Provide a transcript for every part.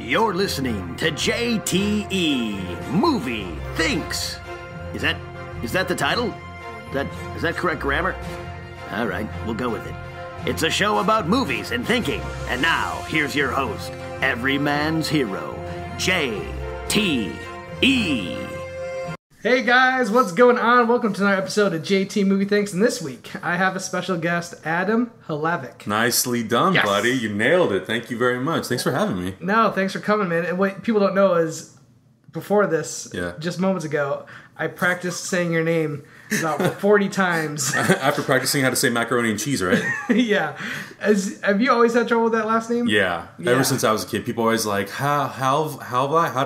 You're listening to JTE Movie Thinks. Is that the title? Is that correct grammar? All right, we'll go with it. It's a show about movies and thinking. And now, here's your host, every man's hero, JTE. Hey guys, what's going on? Welcome to another episode of JT Movie Thinks, and this week I have a special guest, Adam Hlavac. Nicely done, Yes. buddy. You nailed it. Thank you very much. Thanks for having me. No, thanks for coming, man. And what people don't know is, before this, Yeah. just moments ago, I practiced saying your name about 40 times. After practicing how to say macaroni and cheese, right? Yeah. Have you always had trouble with that last name? Yeah. Ever since I was a kid, people always like, how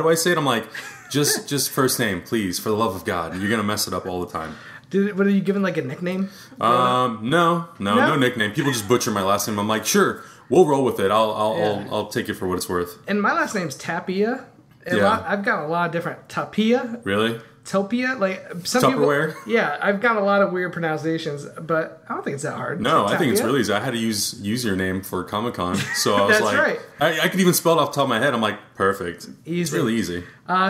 do I say it? I'm like, just first name, please, for the love of God. You're gonna mess it up all the time. Were you given like a nickname? No nickname. People just butcher my last name. I'm like, sure, we'll roll with it. I'll take it for what it's worth. And my last name's Tapia. Yeah. I've got a lot of different Tapia. Really? Topia, like some Tupperware? people. Yeah, I've got a lot of weird pronunciations, but I don't think it's that hard. No, I think it's really easy. I had to use your name for Comic-Con, so I was That's like, right. I could even spell it off the top of my head. I'm like, perfect. Easy. It's really easy.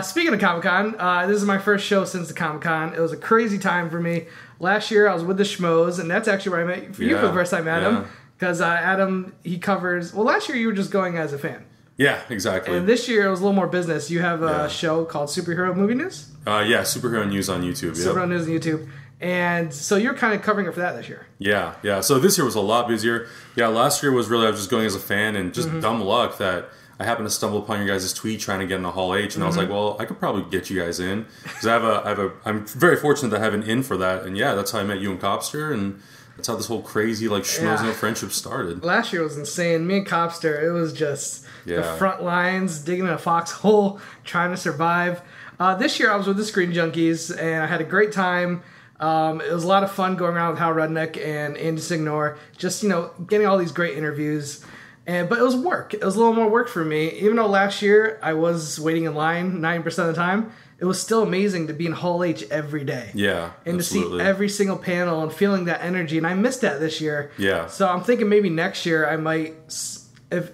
Speaking of Comic-Con, this is my first show since the Comic-Con. It was a crazy time for me. Last year I was with the Schmoes, and that's actually where I met you for the first time, Adam. Because Adam, he covers... Well, last year you were just going as a fan. Yeah, exactly. And this year it was a little more business. You have a show called Superhero Movie News? Yeah, Superhero News on YouTube. Superhero News on YouTube. And so you're kind of covering it for that this year. Yeah. So this year was a lot busier. Yeah, last year was really, I was just going as a fan, and just dumb luck that I happened to stumble upon your guys' tweet trying to get into Hall H, and I was like, well, I could probably get you guys in. Because I'm very fortunate to have an in for that. And yeah, that's how I met you and Copster, and that's how this whole crazy, like, Schmoes Know friendship started. Last year was insane. Me and Copster, it was just the Yeah. front lines, digging in a foxhole, trying to survive. This year I was with the Screen Junkies, and I had a great time. It was a lot of fun going around with Hal Rudnick and Andy Signor, just, getting all these great interviews. But it was work. It was a little more work for me. Even though last year I was waiting in line 9% of the time, it was still amazing to be in Hall H every day. Yeah, And absolutely. to see every single panel and feeling that energy. And I missed that this year. Yeah. So I'm thinking maybe next year I might... Screen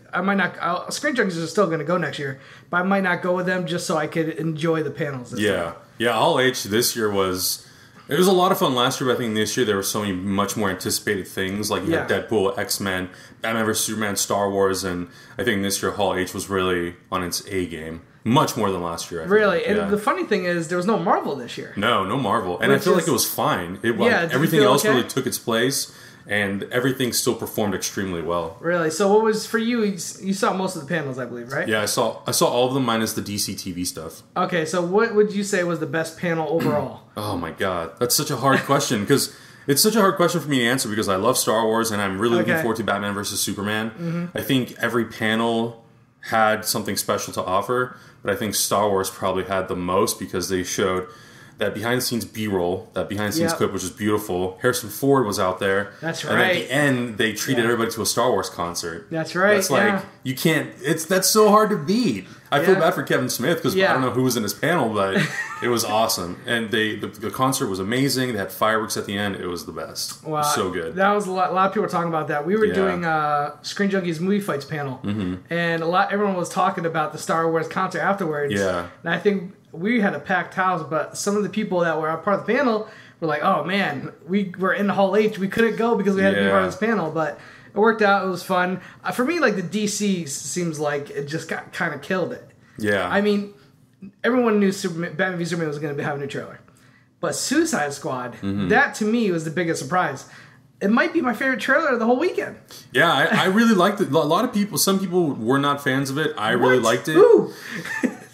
Junkies are still going to go next year, but I might not go with them just so I could enjoy the panels. This time. Yeah. Hall H this year was... It was a lot of fun last year, but I think this year there were so many much more anticipated things. Like you had Deadpool, X-Men, Batman vs. Superman, Star Wars, and I think this year Hall H was really on its A game. Much more than last year, I Really? think. And the funny thing is there was no Marvel this year. No Marvel. And I feel like it was fine. Everything else really took its place, and everything still performed extremely well. Really? So what was, for you, you saw most of the panels, I believe, right? Yeah, I saw all of them minus the DC TV stuff. Okay, so what would you say was the best panel overall? Oh my god, that's such a hard question, because it's such a hard question for me to answer, because I love Star Wars and I'm really looking forward to Batman vs. Superman. I think every panel had something special to offer, but I think Star Wars probably had the most, because they showed that behind-the-scenes B-roll, that behind-the-scenes clip, which is beautiful. Harrison Ford was out there. That's right. And at the end, they treated everybody to a Star Wars concert. That's right. That's like, you can't, that's so hard to beat. I feel bad for Kevin Smith, because I don't know who was in his panel, but it was awesome. And the concert was amazing. They had fireworks at the end. It was the best. Wow. It was so good. That was a lot of people were talking about that. We were doing Screen Junkies Movie Fights panel, and everyone was talking about the Star Wars concert afterwards. Yeah. And I think we had a packed house, but some of the people that were a part of the panel were like, oh man, we were in Hall H. We couldn't go because we had to be part of this panel, but it worked out. It was fun. For me, like, the DC seems like it just got kind of killed it. Yeah. I mean, everyone knew Batman v Superman was going to have a new trailer. But Suicide Squad, that to me was the biggest surprise. It might be my favorite trailer of the whole weekend. Yeah, I really liked it. A lot of people, some people were not fans of it. I really liked it. Ooh.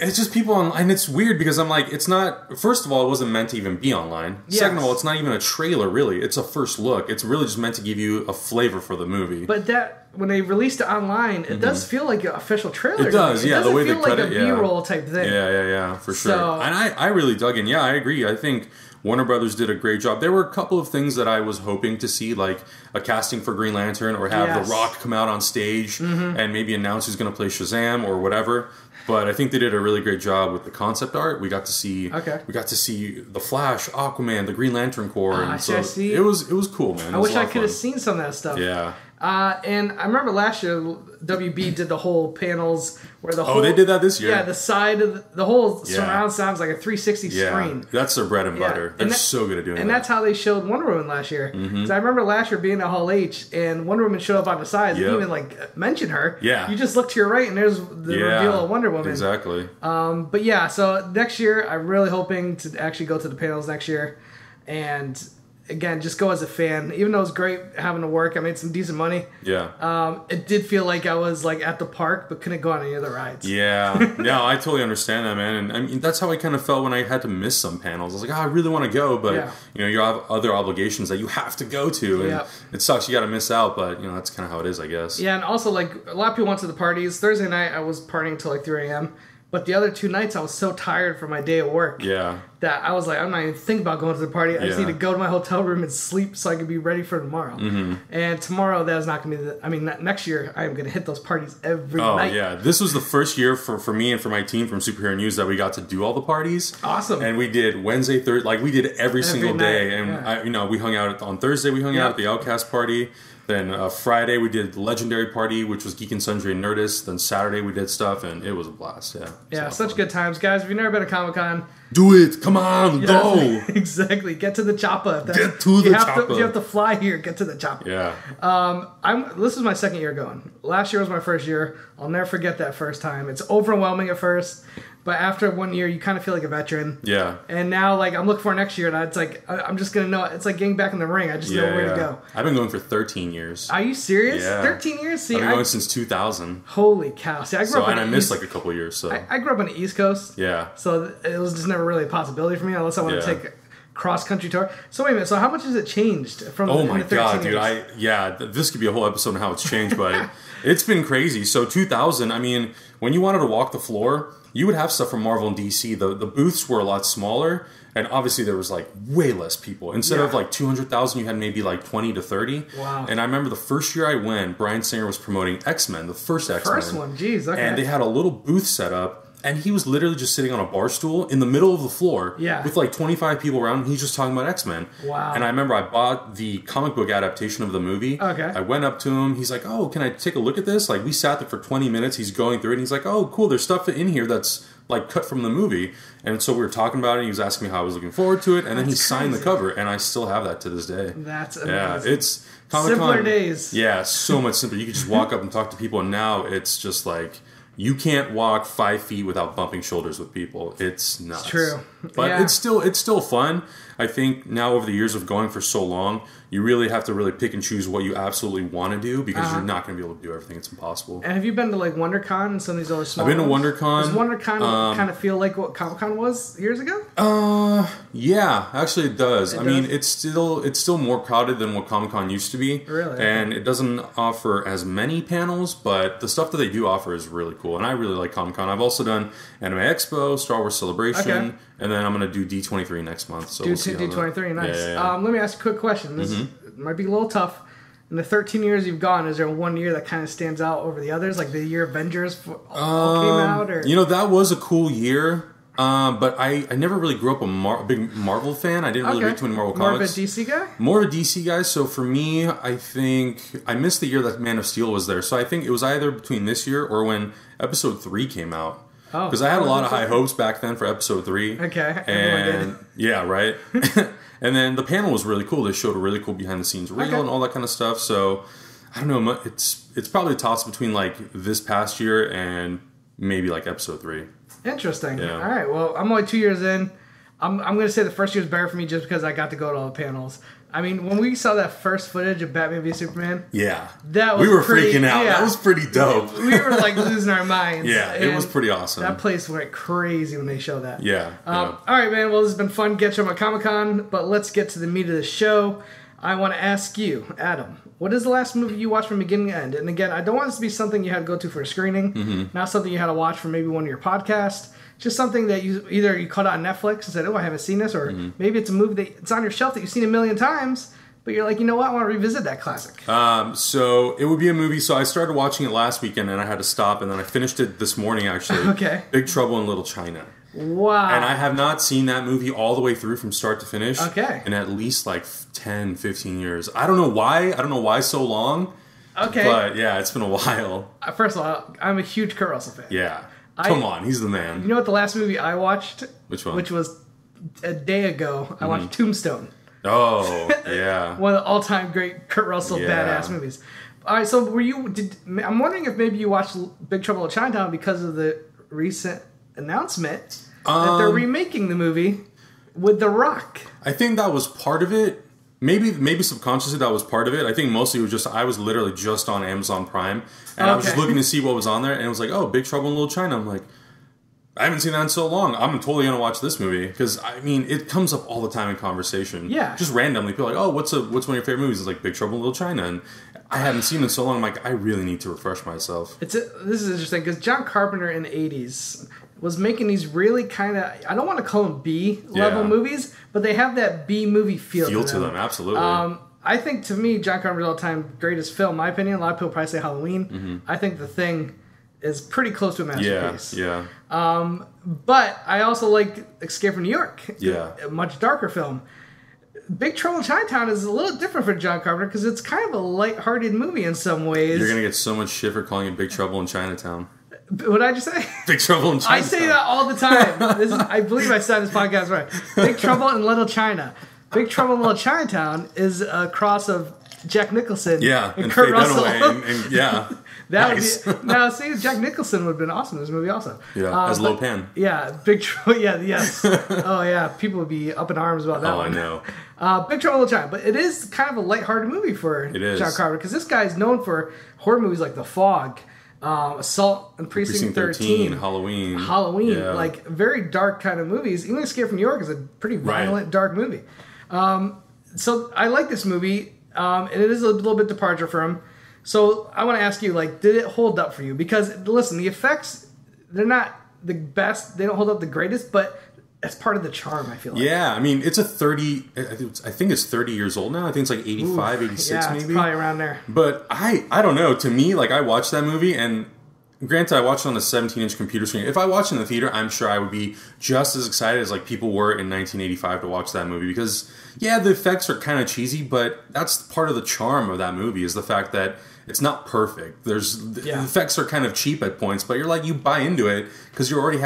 It's just people online, and it's weird because I'm like, it's not, first of all, it wasn't meant to even be online. Yes. Second of all, it's not even a trailer, really. It's a first look. It's really just meant to give you a flavor for the movie. But when they released it online, it does feel like an official trailer. It does, yeah. The way they cut it, It doesn't feel like a B-roll type thing. Yeah, for sure. And I really dug in. Yeah, I agree. I think Warner Brothers did a great job. There were a couple of things that I was hoping to see, like a casting for Green Lantern, or have The Rock come out on stage and maybe announce who's going to play Shazam or whatever. But I think they did a really great job with the concept art. We got to see the Flash, Aquaman, the Green Lantern Corps. I see. It was cool, man. I wish I could have seen some of that stuff. Yeah. And I remember last year, WB did the whole panels where the whole... Oh, they did that this year? Yeah, the side of the whole surround sounds like a 360 screen. That's their bread and butter. They're so good at doing that. And that's how they showed Wonder Woman last year. So I remember last year being at Hall H, and Wonder Woman showed up on the sides. Didn't even, like, mention her. Yeah. You just look to your right, and there's the reveal of Wonder Woman. Exactly. But yeah, so next year, I'm really hoping to actually go to the panels next year. And... again, just go as a fan. Even though it was great having to work, I made some decent money. Yeah. It did feel like I was like at the park, but couldn't go on any other rides. Yeah. No, I totally understand that, man. And I mean, that's how I kind of felt when I had to miss some panels. I was like, I really want to go, but you know, you have other obligations that you have to go to, and it sucks. You got to miss out, but you know, that's kind of how it is, I guess. Yeah, and also like a lot of people went to the parties. Thursday night, I was partying till like 3 a.m. But the other 2 nights, I was so tired from my day at work. Yeah. That I was like, I'm not even thinking about going to the party. I just need to go to my hotel room and sleep so I can be ready for tomorrow. And tomorrow, that is not going to be next year, I am going to hit those parties every night. Oh, yeah. This was the first year for me and for my team from Superhero News that we got to do all the parties. Awesome. And we did Wednesday, Thursday, like we did every single day. And we hung out on Thursday, we hung out at the Outcast party. Then Friday we did Legendary Party, which was Geek and Sundry and Nerdist. Then Saturday we did stuff, and it was a blast. Yeah, such good times, guys. If you've never been to Comic-Con, do it. Come on, go. Exactly. Get to the chopper. Get to the chopper. If you have to fly here, get to the chopper. Yeah. This is my second year going. Last year was my first year. I'll never forget that first time. It's overwhelming at first. But after 1 year, you kind of feel like a veteran. Yeah. And now, like, I'm looking for next year, and it's like, I'm just going to know. It's like getting back in the ring. I just know where to go. I've been going for 13 years. Are you serious? Yeah. 13 years? See, I've been going since 2000. Holy cow. See, I grew up and I missed like a couple years, so. I grew up on the East Coast. Yeah. So it was just never really a possibility for me, unless I wanted to take a cross-country tour. So wait a minute. So how much has it changed from Oh my the 13 God, years? dude. This could be a whole episode on how it's changed, but it's been crazy. So 2000, I mean, when you wanted to walk the floor, you would have stuff from Marvel and DC. The booths were a lot smaller, and obviously there was like way less people. Instead of like 200,000, you had maybe like 20 to 30. Wow. And I remember the first year I went, Bryan Singer was promoting X-Men, the first X-Men. First one, jeez, okay. And they had a little booth set up, and he was literally just sitting on a bar stool in the middle of the floor with like 25 people around him. He's just talking about X-Men. Wow. And I remember I bought the comic book adaptation of the movie. Okay. I went up to him. He's like, oh, can I take a look at this? Like, we sat there for 20 minutes. He's going through it, and he's like, oh, cool, there's stuff in here that's like cut from the movie. And so we were talking about it, and he was asking me how I was looking forward to it, and then he signed the cover, and I still have that to this day. That's amazing. Yeah, it's Comic-Con. Simpler days. Yeah, so much simpler. You could just walk up and talk to people, and now it's just like, you can't walk 5 feet without bumping shoulders with people. It's nuts. It's true. But it's still fun. I think now over the years of going for so long, you really have to really pick and choose what you absolutely want to do, because you're not going to be able to do everything. It's impossible. And have you been to like WonderCon and some of these other small I've been ones? to WonderCon. Does WonderCon kind of feel like what Comic-Con was years ago? Yeah, actually it does. I mean, it's still more crowded than what Comic-Con used to be. Really? Okay. And it doesn't offer as many panels, but the stuff that they do offer is really cool. And I really like Comic-Con. I've also done Anime Expo, Star Wars Celebration, and then I'm going to do D23 next month. So D23, nice. Yeah. Let me ask a quick question. This might be a little tough. In the 13 years you've gone, is there one year that kind of stands out over the others? Like the year Avengers all came out? Or? You know, that was a cool year. But I never really grew up a big Marvel fan. I didn't really read too many Marvel comics. More of a DC guy? More of a DC guy. So for me, I think I missed the year that Man of Steel was there. So I think it was either between this year or when Episode 3 came out. Because I had a lot of high hopes back then for Episode 3. Okay. And yeah, right. And then the panel was really cool. They showed a really cool behind the scenes reel and all that kind of stuff. So I don't know. It's probably a toss between like this past year and maybe like Episode 3. Interesting. Yeah. All right. Well, I'm only 2 years in. I'm going to say the first year was better for me just because I got to go to all the panels. I mean, when we saw that first footage of Batman v Superman, that was we were freaking out. Yeah, that was pretty dope. We were like losing our minds. Yeah, it was pretty awesome. That place went crazy when they showed that. Yeah. All right, man. Well, this has been fun catching up on Comic-Con, but let's get to the meat of the show. I want to ask you, Adam, what is the last movie you watched from beginning to end? And again, I don't want this to be something you had to go to for a screening, not something you had to watch for maybe one of your podcasts. Just something that you caught on Netflix and said, oh, I haven't seen this, or maybe it's a movie that it's on your shelf that you've seen a million times, but you're like, you know what, I want to revisit that classic. So it would be a movie. So I started watching it last weekend and I had to stop, and then I finished it this morning actually. Okay. Big Trouble in Little China. Wow. And I have not seen that movie all the way through from start to finish in at least like 10, 15 years. I don't know why. I don't know why so long. Okay. But yeah, it's been a while. First of all, I'm a huge Kurt Russell fan. Yeah. Come on, he's the man. You know what the last movie I watched? Which one? Which was a day ago. I watched Tombstone. Oh, yeah. One of the all-time great Kurt Russell badass movies. All right, so I'm wondering if maybe you watched Big Trouble in Chinatown because of the recent announcement that they're remaking the movie with The Rock. I think that was part of it. Maybe subconsciously that was part of it. I think mostly it was just I was literally just on Amazon Prime and I was just looking to see what was on there and it was like, oh, Big Trouble in Little China. I'm like, I haven't seen that in so long. I'm totally gonna watch this movie because I mean it comes up all the time in conversation. Yeah, just randomly people are like, oh, what's one of your favorite movies? It's like Big Trouble in Little China, and I hadn't seen it in so long. I'm like, I really need to refresh myself. This is interesting because John Carpenter in the '80s was making these really kind of, I don't want to call them B level movies, but they have that B movie feel to them. Absolutely. I think to me, John Carpenter's all-time greatest film, in my opinion. A lot of people probably say Halloween. Mm-hmm. I think The Thing is pretty close to a masterpiece. Yeah. But I also like Escape from New York. Yeah. A much darker film. Big Trouble in Chinatown is a little different for John Carpenter because it's kind of a lighthearted movie in some ways. You're going to get so much shit for calling it Big Trouble in Chinatown. What did I just say? Big Trouble in Chinatown. I say that all the time. I believe I said this podcast right. Big Trouble in Little China. Big Trouble in Little Chinatown is a cross of Jack Nicholson and Kurt Russell. And yeah. That nice. Would be, now, see, Jack Nicholson would have been awesome in this movie also. Yeah, as Lo Pan. Yeah, Big Trouble. Yeah, yes. Oh, yeah, people would be up in arms about that one. I know. Big Trouble in Little China. But it is kind of a lighthearted movie for John Carpenter because this guy's known for horror movies like The Fog, Assault on Precinct 13, Halloween, like very dark kind of movies. Even Escape from New York is a pretty violent, dark movie. So I like this movie, and it is a little bit departure for him. So I want to ask you, like, did it hold up for you? Because listen, the effects, they're not the best, they don't hold up the greatest, but that's part of the charm, I feel like. Yeah, I mean, it's I think it's 30 years old now. I think it's like 85, 86 maybe. It's probably around there. But I don't know. To me, like, I watched that movie, and granted, I watched it on a 17-inch computer screen. If I watched it in the theater, I'm sure I would be just as excited as, like, people were in 1985 to watch that movie. Because, yeah, the effects are kind of cheesy, but that's part of the charm of that movie, is the fact that it's not perfect. The effects are kind of cheap at points, but you buy into it because you're already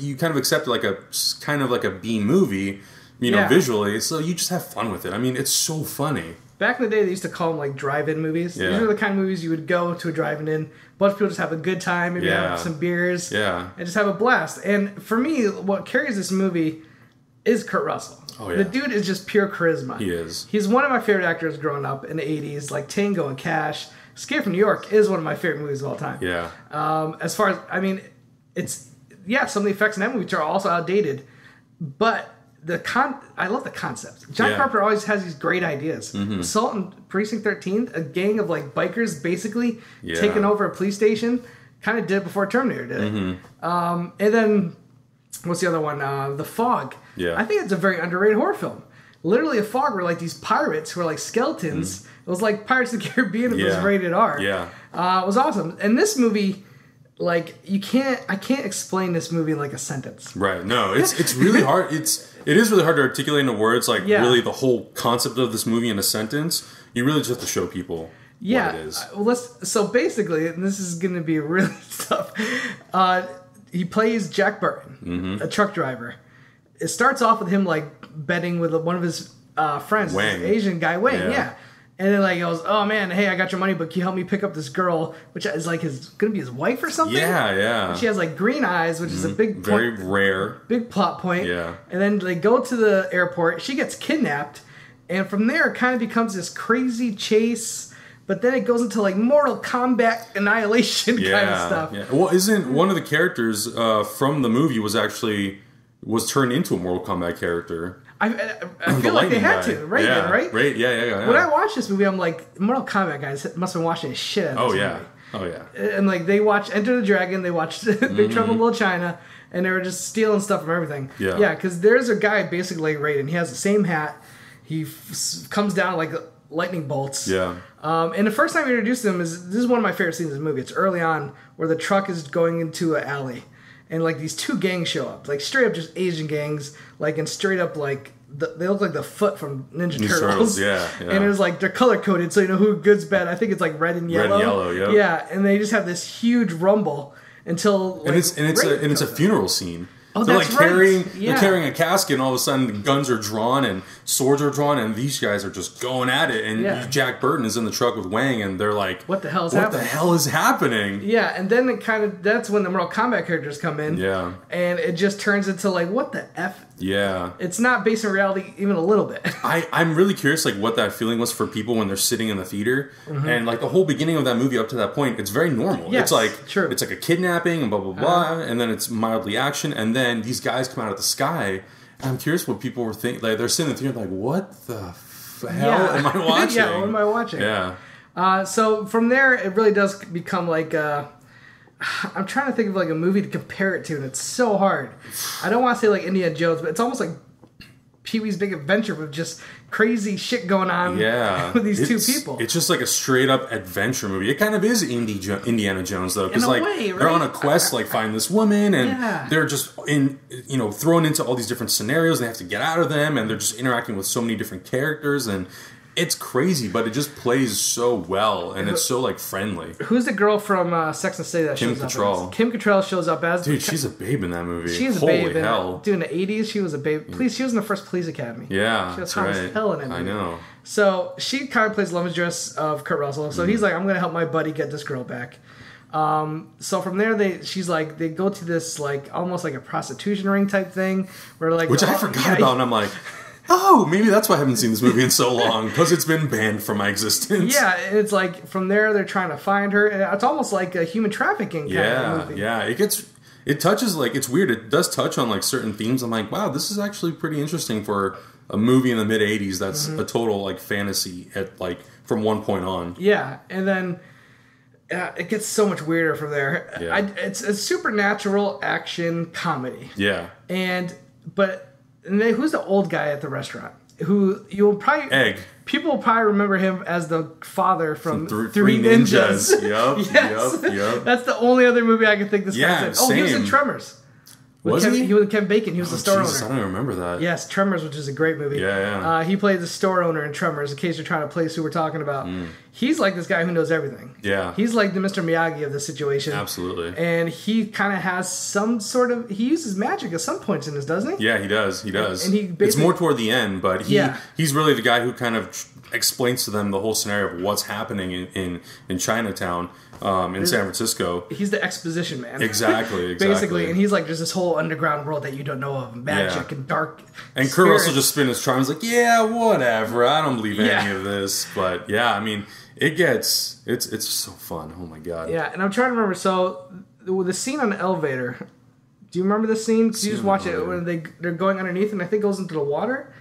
you kind of accept it like a B movie, visually. So you just have fun with it. I mean, it's so funny. Back in the day, they used to call them like drive-in movies. Yeah. These are the kind of movies you would go to a drive-in in. A bunch of people just have a good time, maybe have some beers, and just have a blast. And for me, what carries this movie is Kurt Russell. Oh, yeah. The dude is just pure charisma. He is. He's one of my favorite actors growing up in the 80s, like Tango and Cash. Escape from New York is one of my favorite movies of all time. Yeah. As far as, I mean, some of the effects in that movie are also outdated, but I love the concept. John Carpenter always has these great ideas. Mm-hmm. Assault on Precinct 13, a gang of like bikers basically taking over a police station, kind of did it before Terminator did it. Mm-hmm. And then, what's the other one? The Fog. Yeah. I think it's a very underrated horror film. Literally, a fog were like these pirates who were like skeletons. It was like Pirates of the Caribbean. It was rated R. Yeah. It was awesome. And this movie, like, I can't explain this movie in like a sentence. Right. No, it's really hard. It is really hard to articulate into words, like really the whole concept of this movie in a sentence. You really just have to show people what it is. So basically, and this is going to be really tough. He plays Jack Burton, a truck driver. It starts off with him like betting with one of his friends, this Asian guy, Wayne. Yeah. And then like he goes, oh man, hey, I got your money, but can you help me pick up this girl, which is like gonna be his wife or something? Yeah. And she has like green eyes, which is a big very rare, big plot point. Yeah. And then they go to the airport. She gets kidnapped, and from there it kind of becomes this crazy chase. But then it goes into like Mortal Kombat Annihilation kind of stuff. Yeah. Well, isn't one of the characters from the movie was turned into a Mortal Kombat character? I feel like they had to, right? Right? Yeah. When I watched this movie, I'm like, Mortal Kombat guys must have been watching the shit out of this movie. Oh, yeah. And like, they watched Enter the Dragon, they watched Big Trouble in Little China, and they were just stealing stuff from everything. Yeah, because there's a guy basically rated, and he has the same hat. He comes down like lightning bolts. Yeah. And the first time we introduced him this is one of my favorite scenes in the movie. It's early on where the truck is going into an alley. And, like, these two gangs show up. Like, straight up just Asian gangs. Like, and straight up, like, they look like the foot from Ninja Turtles. Yeah. And it was like they're color coded, so you know who good's bad. I think it's like red and yellow. Red and yellow, yeah. Yeah, and they just have this huge rumble until like, and it's a funeral scene. Oh, they're that's carrying right. Yeah. they're carrying a casket, and all of a sudden the guns are drawn and swords are drawn, and these guys are just going at it. And Jack Burton is in the truck with Wang, and they're like, "What the hell is happening?" Yeah, and then that's when the Mortal Kombat characters come in. Yeah, and it just turns into like, what the F? Yeah, it's not based in reality even a little bit. I'm really curious, like, what that feeling was for people when they're sitting in the theater, and like the whole beginning of that movie up to that point, it's very normal. Yes, it's like true. It's like a kidnapping and blah blah blah, and then it's mildly action, and then these guys come out of the sky. I'm curious what people were thinking. Like, they're sitting in the theater like, what the hell am I watching? Yeah, what am I watching? Yeah. So from there, it really does become like I'm trying to think of like a movie to compare it to, and it's so hard. I don't want to say like Indiana Jones, but it's almost like Pee-wee's Big Adventure with just crazy shit going on with these two people. It's just like a straight up adventure movie. It kind of is Indiana Jones though, because like way, right? they're on a quest to like find this woman, and they're just thrown into all these different scenarios. And they have to get out of them, and they're just interacting with so many different characters, and it's crazy, but it just plays so well, and it's so like friendly. Who's the girl from Sex and the City that Kim shows Cattrall. up as? Kim Cattrall shows up as... Dude, she's a babe in that movie. She's a Holy babe. hell. Dude, in the 80s, she was a babe. She was in the first Police Academy. Yeah, she was hot as hell in that movie. I know. So she kind of plays love interest of Kurt Russell. So he's like, I'm going to help my buddy get this girl back. So from there, they go to this like almost like a prostitution ring type thing where like... Which I forgot about, and I'm like... Oh, maybe that's why I haven't seen this movie in so long, because it's been banned from my existence. Yeah, and it's like from there they're trying to find her, and it's almost like a human trafficking kind of movie. Yeah, it touches like, it's weird. It does touch on like certain themes. I'm like, wow, this is actually pretty interesting for a movie in the mid '80s. That's a total like fantasy at like from one point on. Yeah, and then it gets so much weirder from there. Yeah. It's a supernatural action comedy. Yeah, And then who's the old guy at the restaurant? Who you'll probably... Egg. People will probably remember him as the father from Three Ninjas. Yep, yep. That's the only other movie I can think this guy's in. Same. He was in Tremors. Was he? He was Kevin Bacon. He was the store owner. I don't even remember that. Yes, Tremors, which is a great movie. Yeah. He played the store owner in Tremors, in case you're trying to place who we're talking about. He's like this guy who knows everything. Yeah. He's like the Mr. Miyagi of the situation. Absolutely. And he kind of has some sort of... He uses magic at some points in this, doesn't he? Yeah, he does. He does. And he it's more toward the end, but he's really the guy who kind of explains to them the whole scenario of what's happening in Chinatown. In San Francisco. He's the exposition man. Exactly. Basically, and he's like, there's this whole underground world that you don't know of, magic and dark and Kurt Russell just spin his charm. He's like, yeah, whatever, I don't believe any of this. But yeah, I mean, it's so fun. Oh my god. Yeah, and I'm trying to remember, so the scene on the elevator, do you remember the scene? Because you just watch it when they're going underneath, and I think it goes into the water.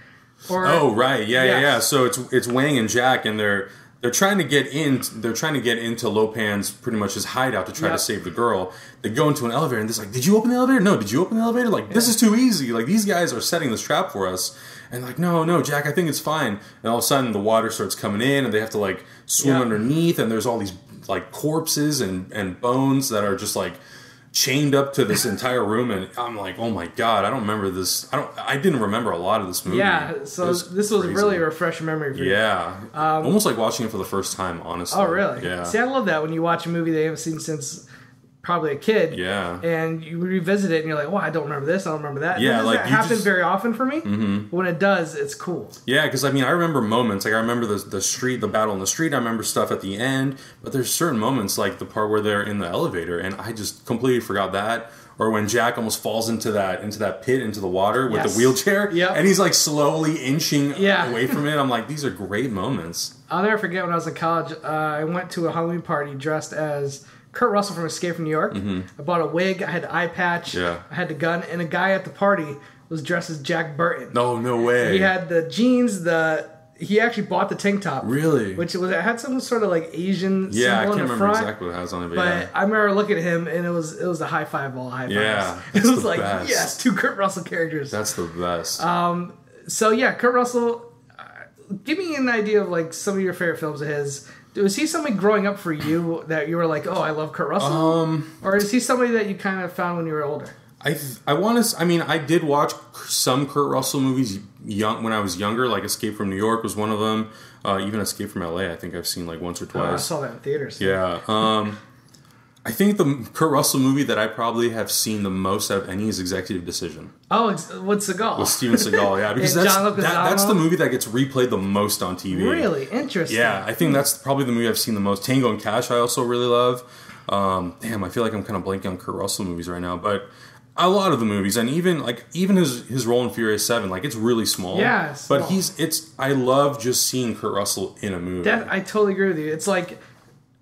Oh right, yeah. So it's Wang and Jack, and they're trying to get in. They're trying to get into Lopan's pretty much his hideout to try to save the girl. They go into an elevator, and they're like, "Did you open the elevator? No, did you open the elevator? Like, this is too easy. Like, these guys are setting this trap for us." And like, no, Jack, I think it's fine. And all of a sudden, the water starts coming in, and they have to like swim underneath. And there's all these like corpses and bones that are just like chained up to this entire room, and I'm like, oh my god, I don't remember this. I didn't remember a lot of this movie. Yeah, so this was really a refreshing memory for you. Yeah, almost like watching it for the first time, honestly. Oh, really? Yeah. See, I love that when you watch a movie they haven't seen since probably a kid. Yeah. And you revisit it, and you're like, well, I don't remember this, I don't remember that. Yeah, like, that happens very often for me. But when it does, it's cool. Yeah, because I mean, I remember moments. Like, I remember the battle in the street. I remember stuff at the end. But there's certain moments, like the part where they're in the elevator, and I just completely forgot that. Or when Jack almost falls into that pit, into the water with the wheelchair, and he's like slowly inching away from it. I'm like, these are great moments. I'll never forget when I was in college. I went to a Halloween party dressed as Kurt Russell from Escape from New York. I bought a wig, I had the eye patch, I had the gun, and a guy at the party was dressed as Jack Burton. No way. He had the jeans, he actually bought the tank top. Really? Which it had some sort of like Asian symbol in the front. Yeah, I can't remember exactly what it has on it. But I remember looking at him, and it was a high five, all high fives. Yeah, it was like, yes, two Kurt Russell characters. That's the best. So yeah, Kurt Russell, give me an idea of like some of your favorite films of his. Was he somebody growing up for you that you were like, oh, I love Kurt Russell? Or is he somebody that you kind of found when you were older? I want to. I mean, I did watch some Kurt Russell movies when I was younger. Like Escape from New York was one of them. Even Escape from LA, I think I've seen like once or twice. I saw that in theaters. Yeah. I think the Kurt Russell movie that I probably have seen the most out of any is Executive Decision. Oh, with Seagal. With Steven Seagal, yeah. Because that's the movie that gets replayed the most on TV. Really? Interesting. Yeah, I think that's probably the movie I've seen the most. Tango and Cash I also really love. Damn, I feel like I'm kind of blanking on Kurt Russell movies right now. But a lot of the movies, and even his role in Furious 7, like it's really small. Yeah, but I love just seeing Kurt Russell in a movie. I totally agree with you. It's like,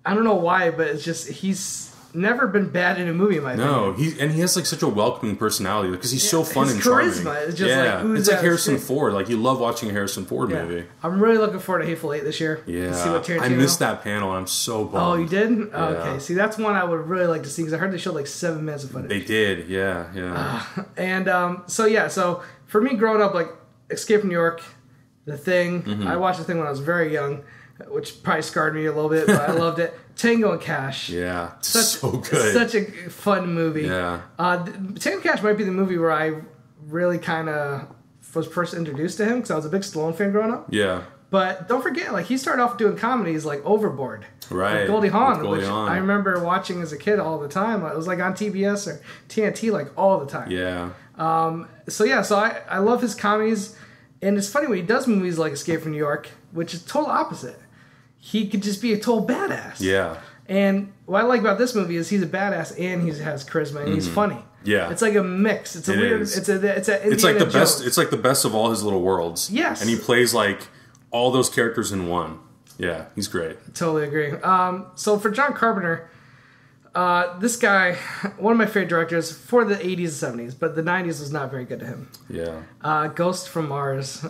I don't know why, but it's just, he's never been bad in a movie, in my opinion. No, he has like such a welcoming personality because he's so fun and charisma charming. is just like it's like Harrison Ford. Like you love watching a Harrison Ford movie. I'm really looking forward to Hateful Eight this year. Yeah, see what Tarantino. I missed that panel. I'm so bummed. Oh, you did? Yeah. Okay, see, that's one I would really like to see because I heard they showed like 7 minutes of footage. They did, yeah. So for me, growing up, like Escape from New York, The Thing. I watched The Thing when I was very young, which probably scarred me a little bit, but I loved it. Tango and Cash. Yeah, so good. Such a fun movie. Yeah. Tango and Cash might be the movie where I really kind of was first introduced to him because I was a big Stallone fan growing up. Yeah. But don't forget, like he started off doing comedies like Overboard. Right. With Goldie Hawn, which I remember watching as a kid all the time. It was like on TBS or TNT like all the time. Yeah. So I love his comedies. And it's funny when he does movies like Escape from New York, which is total opposite. He could just be a total badass. Yeah. And what I like about this movie is he's a badass and he has charisma and he's funny. Yeah. It's like a mix. It's a weird. It's like the best. It's like the best of all his little worlds. Yes. And he plays like all those characters in one. Yeah, he's great. Totally agree. So for John Carpenter, this guy, one of my favorite directors for the 80s and 70s, but the 90s was not very good to him. Yeah. Ghost from Mars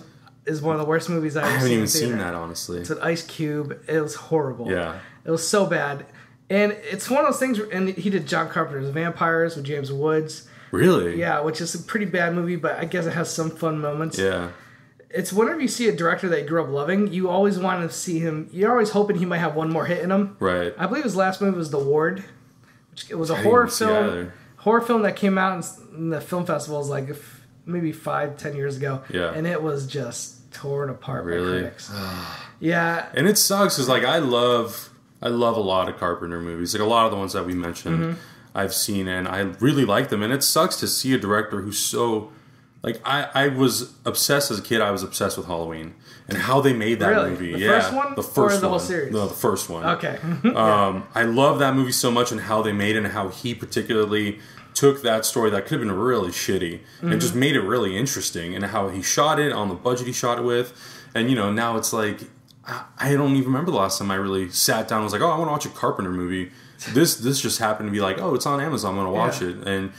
is one of the worst movies I've ever seen. I haven't even seen that, honestly. It's an Ice Cube. It was horrible. Yeah. It was so bad. And it's one of those things, and he did John Carpenter's Vampires with James Woods. Really? Yeah, which is a pretty bad movie, but I guess it has some fun moments. Yeah. It's whenever you see a director that you grew up loving, you always want to see him, you're always hoping he might have one more hit in him. Right. I believe his last movie was The Ward. It was a horror film that came out in the film festivals like maybe 5-10 years ago. Yeah. And it was just torn apart by critics. Yeah. And it sucks because like I love a lot of Carpenter movies. Like a lot of the ones that we mentioned I've seen and I really like them. And it sucks to see a director who's so like I was obsessed as a kid. I was obsessed with Halloween and how they made that movie. The first one? The first or the one. whole series? No, the first one. Okay. I love that movie so much and how they made it and how he particularly took that story that could have been really shitty and just made it really interesting and how he shot it on the budget he shot it with. And, now it's like, I don't even remember the last time I really sat down and was like, oh, I want to watch a Carpenter movie. This just happened to be like, oh, it's on Amazon. I'm going to watch it. And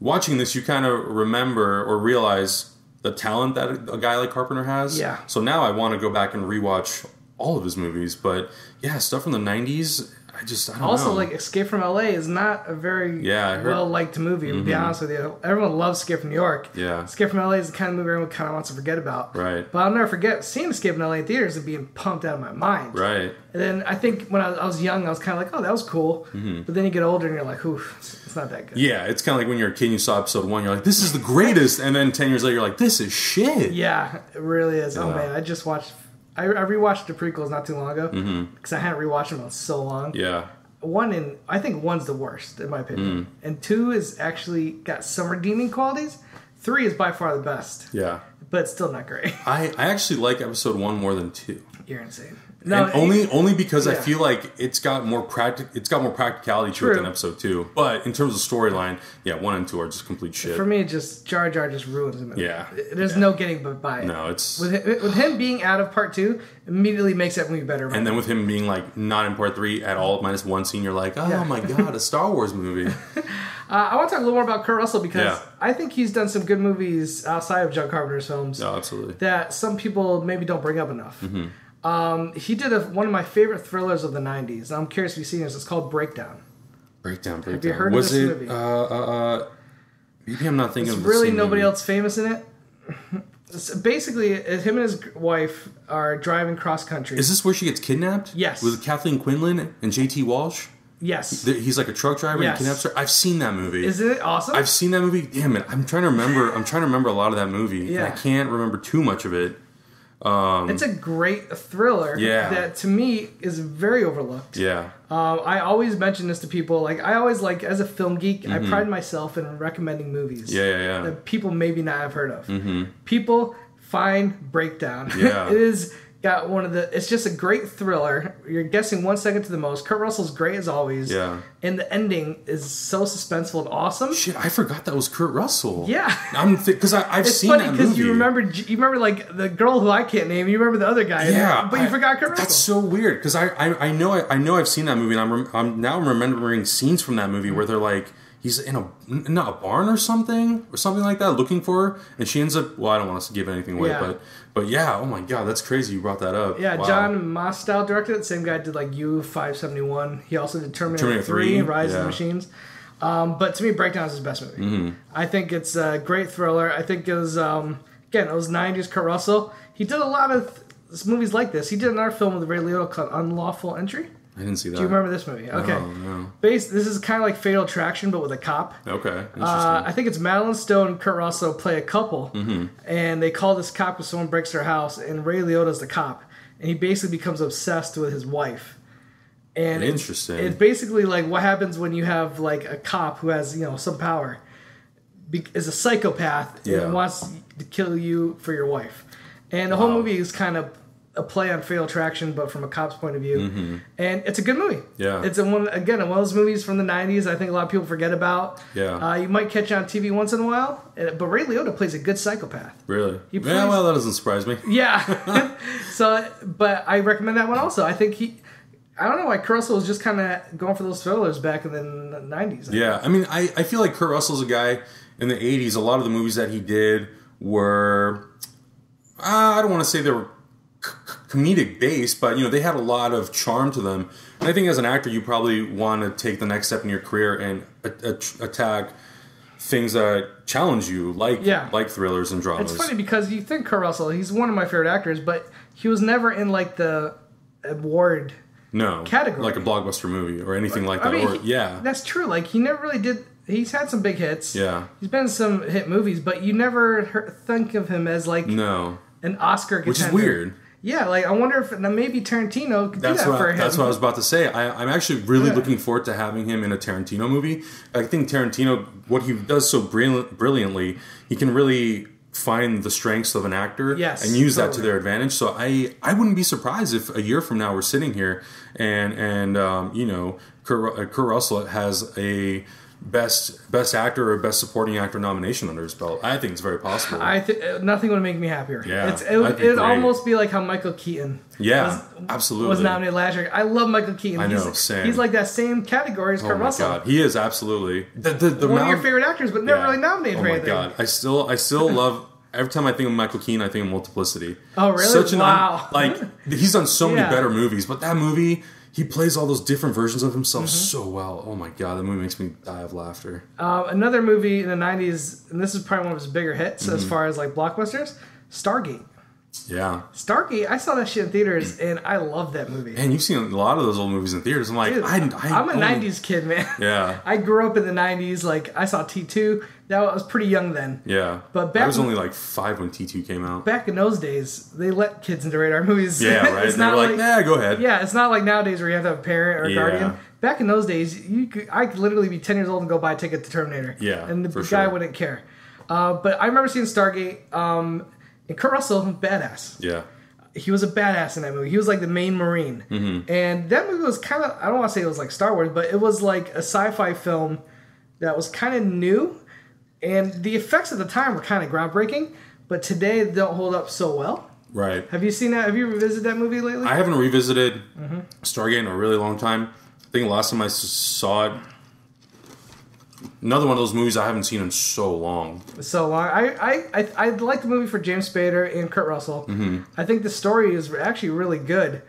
watching this, you kind of remember or realize the talent that a guy like Carpenter has. Yeah. So now I want to go back and rewatch all of his movies. But yeah, stuff from the 90s, I don't know. Also, like, Escape from LA is not a very well-liked movie, to be honest with you. Everyone loves Escape from New York. Yeah. Escape from LA is the kind of movie everyone kind of wants to forget about. Right. But I'll never forget seeing Escape from LA in theaters and being pumped out of my mind. Right. And then I think when I was young, I was kind of like, oh, that was cool. But then you get older and you're like, ooh, it's not that good. Yeah, it's kind of like when you're a kid and you saw episode 1, you're like, this is the greatest. And then 10 years later, you're like, this is shit. Yeah, it really is. Yeah. Oh, man, I rewatched the prequels not too long ago because I hadn't rewatched them in so long. Yeah. I think 1's the worst in my opinion, and 2 is actually got some redeeming qualities. 3 is by far the best. Yeah, but still not great. I actually like episode 1 more than 2. You're insane. No, and only because I feel like it's got more practicality to it than episode 2. But in terms of storyline, 1 and 2 are just complete shit. For me, Jar Jar just ruins it. Yeah, there's no getting by it. No, it's with him being out of part 2 immediately makes that movie better. And then with him being like not in part 3 at all, minus one scene, you're like, oh my god, a Star Wars movie. I want to talk a little more about Kurt Russell because I think he's done some good movies outside of John Carpenter's films. Oh, absolutely. That some people maybe don't bring up enough. He did one of my favorite thrillers of the 90s. I'm curious if you've seen this. It's called Breakdown. Breakdown. Have you heard of this movie? Maybe I'm not thinking of the really same nobody movie. else famous in it. Basically, him and his wife are driving cross country. Is this where she gets kidnapped? Yes. With Kathleen Quinlan and JT Walsh? Yes. He's like a truck driver. Yes. And he kidnaps her. I've seen that movie. Isn't it awesome? I've seen that movie. Damn it! I'm trying to remember a lot of that movie. Yeah. And I can't remember too much of it. It's a great thriller. Yeah. That to me is very overlooked. Yeah. I always mention this to people. Like I always as a film geek, I pride myself in recommending movies. Yeah. That people maybe not have heard of. People find Breakdown. Yeah. It is got one of the. It's just a great thriller. You're guessing 1 second to the most. Kurt Russell's great as always. Yeah. And the ending is so suspenseful and awesome. Shit, I forgot that was Kurt Russell. Yeah. Because I've it's seen funny that movie. You remember like the girl who I can't name. You remember the other guy. Yeah. But you forgot Kurt Russell. That's so weird because I know I've seen that movie and I'm now remembering scenes from that movie where they're like. He's in a barn or something like that, looking for her, and she ends up. Well, I don't want to give anything away, but yeah. Oh my god, that's crazy! You brought that up. Yeah, wow. John Mostow directed it. Same guy did like U-571. He also did Terminator 3, Rise of the Machines. But to me, Breakdown is his best movie. I think it's a great thriller. I think it was again it was '90s Kurt Russell. He did a lot of movies like this. He did another film with Ray Liotta called Unlawful Entry. I didn't see that. Do you remember this movie? Okay. No. This is kind of like Fatal Attraction, but with a cop. Okay. Interesting. I think it's Madeline Stone and Kurt Russell play a couple, and they call this cop because someone breaks their house, and Ray Liotta's the cop, and he basically becomes obsessed with his wife. And interesting. It's basically like what happens when you have like a cop who has some power, is a psychopath and wants to kill you for your wife, and the whole movie is kind of a play on Fatal Attraction, but from a cop's point of view, and it's a good movie. Yeah, it's one of those movies from the '90s. I think a lot of people forget about. Yeah, you might catch it on TV once in a while, but Ray Liotta plays a good psychopath. Really? Well, that doesn't surprise me. Yeah. But I recommend that one also. I think I don't know why Kurt Russell was just kind of going for those thrillers back in the '90s. I mean, I feel like Kurt Russell's a guy in the '80s. A lot of the movies that he did were, I don't want to say they were comedic based, but they had a lot of charm to them. And I think as an actor, you probably want to take the next step in your career and attack things that challenge you, like thrillers and dramas. It's funny because you think Kurt Russell, he's one of my favorite actors, but he was never in like the award category, like a blockbuster movie or anything like that. I mean, that's true. Like he never really did. He's had some big hits. Yeah, he's been in some hit movies, but you never think of him as like an Oscar contender. Which is weird. Yeah, like I wonder if maybe Tarantino could do that for him. That's what I was about to say. I'm actually really looking forward to having him in a Tarantino movie. I think Tarantino, what he does so brilliantly, he can really find the strengths of an actor and use that to their advantage. So I wouldn't be surprised if a year from now we're sitting here and Kurt Russell has a best actor or best supporting actor nomination under his belt. I think it's very possible. Nothing would make me happier. Yeah, it'd almost be like how Michael Keaton absolutely was nominated last year. I love Michael Keaton. I know, same. He's like that same category as Kurt Russell. God, he is absolutely one of your favorite actors, but never really nominated for anything. Oh my God, I still love. Every time I think of Michael Keaton, I think of Multiplicity. Oh really? Wow. He's done so many better movies, but that movie. He plays all those different versions of himself so well. Oh my God, that movie makes me die of laughter. Another movie in the 90s, and this is probably one of his bigger hits as far as like blockbusters, Stargate. Yeah. Stargate, I saw that shit in theaters, and I love that movie. Man, you've seen a lot of those old movies in theaters. I'm like, dude, I'm a 90s kid, man. Yeah. I grew up in the 90s. Like, I saw T2. I was pretty young then. Yeah. But I was only like 5 when T2 came out. Back in those days, they let kids into radar movies. Yeah, right. They were like, nah, go ahead. Yeah, it's not like nowadays where you have to have a parent or a guardian. Back in those days, I could literally be 10 years old and go buy a ticket to Terminator. Yeah, and the guy wouldn't care. But I remember seeing Stargate, and Kurt Russell, badass. Yeah. He was a badass in that movie. He was like the main Marine. And that movie was kind of, I don't want to say it was like Star Wars, but it was like a sci-fi film that was kind of new. And the effects at the time were kind of groundbreaking, but today they don't hold up so well. Right. Have you seen that? Have you revisited that movie lately? I haven't revisited Stargate in a really long time. I think the last time I saw it, another one of those movies I haven't seen in so long. I like the movie for James Spader and Kurt Russell. I think the story is actually really good.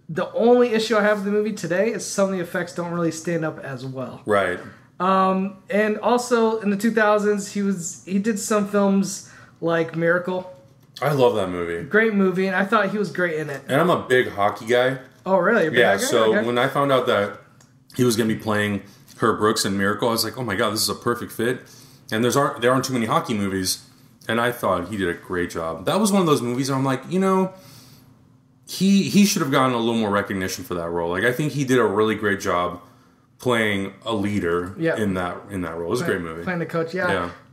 The only issue I have with the movie today is some of the effects don't really stand up as well. Right. And also in the 2000s, he did some films like Miracle. I love that movie. Great movie, and I thought he was great in it. And I'm a big hockey guy. Oh, really? Yeah, so when I found out that he was going to be playing Herb Brooks in Miracle. I was like, oh my God, this is a perfect fit. And there aren't too many hockey movies. And I thought he did a great job. That was one of those movies where I'm like, he should have gotten a little more recognition for that role. Like, I think he did a really great job playing a leader in that role. It was a great movie. Playing the coach,